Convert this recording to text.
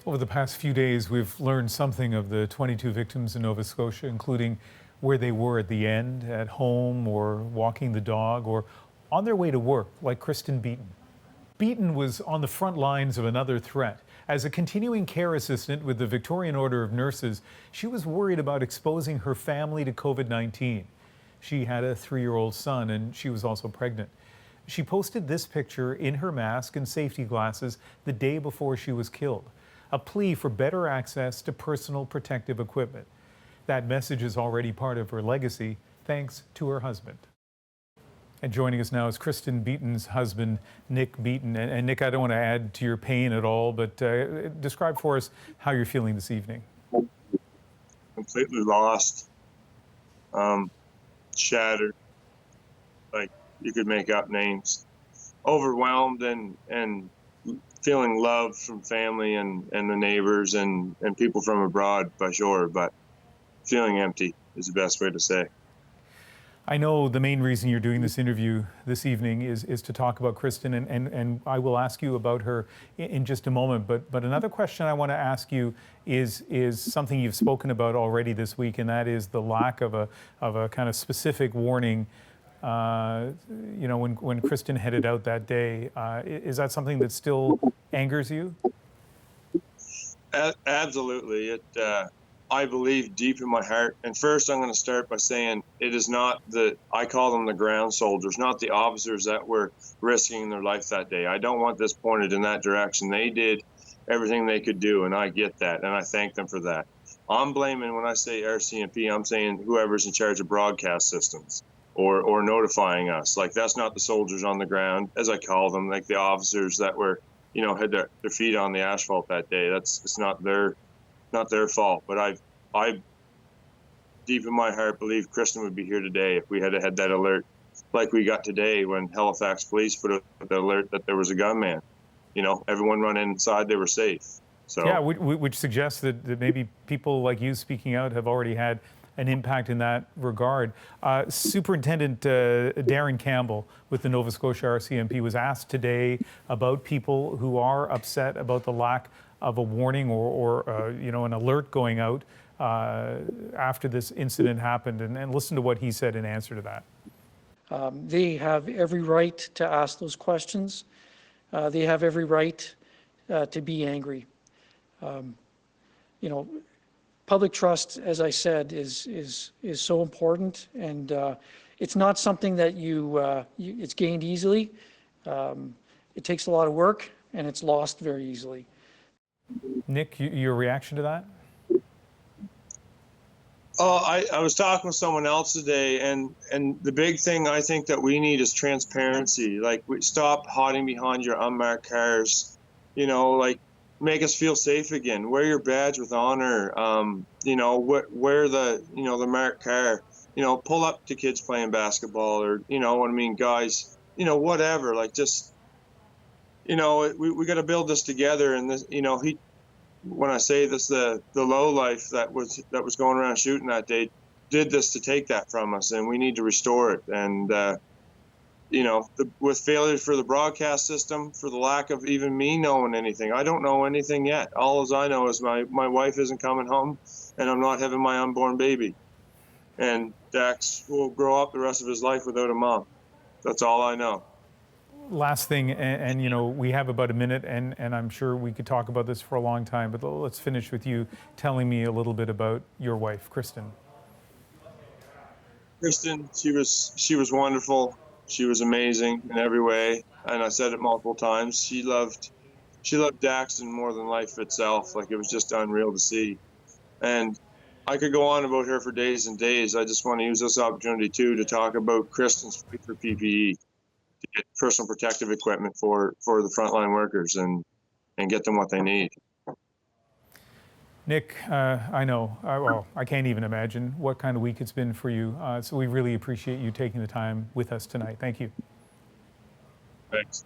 Over the past few days, we've learned something of the 22 victims in Nova Scotia, including where they were at the end, at home or walking the dog or on their way to work, like Kristen Beaton. Beaton was on the front lines of another threat. As a continuing care assistant with the Victorian Order of Nurses, she was worried about exposing her family to COVID-19. She had a 3-year-old son and she was also pregnant. She posted this picture in her mask and safety glasses the day before she was killed. A plea for better access to personal protective equipment. That message is already part of her legacy, thanks to her husband. And joining us now is Kristen Beaton's husband, Nick Beaton. And Nick, I don't want to add to your pain at all, but describe for us how you're feeling this evening. Completely lost, shattered, like you could make up names. Overwhelmed and feeling love from family and the neighbors and people from abroad, for sure, but feeling empty is the best way to say. I know the main reason you're doing this interview this evening is to talk about Kristen, and I will ask you about her in just a moment. But another question I want to ask you is something you've spoken about already this week, and that is the lack of a kind of specific warning. You know, when Kristen headed out that day, is that something that still angers you? Absolutely. I believe deep in my heart. And first, I'm going to start by saying it is not I call them the ground soldiers, not the officers that were risking their life that day. I don't want this pointed in that direction. They did everything they could do, and I get that, and I thank them for that. I'm blaming, when I say RCMP, I'm saying whoever's in charge of broadcast systems or notifying us. Like, that's not the soldiers on the ground, as I call them, like the officers that were, you know, had their feet on the asphalt that day. It's not their fault. But I deep in my heart believe Kristen would be here today if we had had that alert like we got today when Halifax police put out the alert that there was a gunman. You know, everyone run inside, they were safe. So yeah, which suggests that maybe people like you speaking out have already had an impact in that regard. Superintendent Darren Campbell with the Nova Scotia RCMP was asked today about people who are upset about the lack of a warning or you know, an alert going out after this incident happened, and listen to what he said in answer to that. They have every right to ask those questions. They have every right to be angry. You know, public trust, as I said, is so important, and it's not something that it's gained easily. It takes a lot of work, and it's lost very easily. Nick, your reaction to that? Oh, I was talking with someone else today, and the big thing I think that we need is transparency. Like, stop hiding behind your unmarked cars. You know, like, make us feel safe again. Wear your badge with honor. You know, wear the marked car. You know, pull up to kids playing basketball, or, you know what I mean, guys. You know, whatever. Like, just, you know, we got to build this together. And this, you know, when I say this, the low life that was going around shooting that day did this to take that from us, and we need to restore it. And you know, with failures for the broadcast system, for the lack of even me knowing anything, I don't know anything yet. All as I know is my wife isn't coming home, and I'm not having my unborn baby, and Dax will grow up the rest of his life without a mom. That's all I know. Last thing, and you know, we have about a minute, and I'm sure we could talk about this for a long time, but let's finish with you telling me a little bit about your wife, Kristen. Kristen, she was wonderful. She was amazing in every way, and I said it multiple times. She loved Daxton more than life itself. Like, it was just unreal to see. And I could go on about her for days and days. I just want to use this opportunity too to talk about Kristen's fight for PPE. To get personal protective equipment for the frontline workers and get them what they need. Nick, I know, well, I can't even imagine what kind of week it's been for you. So we really appreciate you taking the time with us tonight. Thank you. Thanks.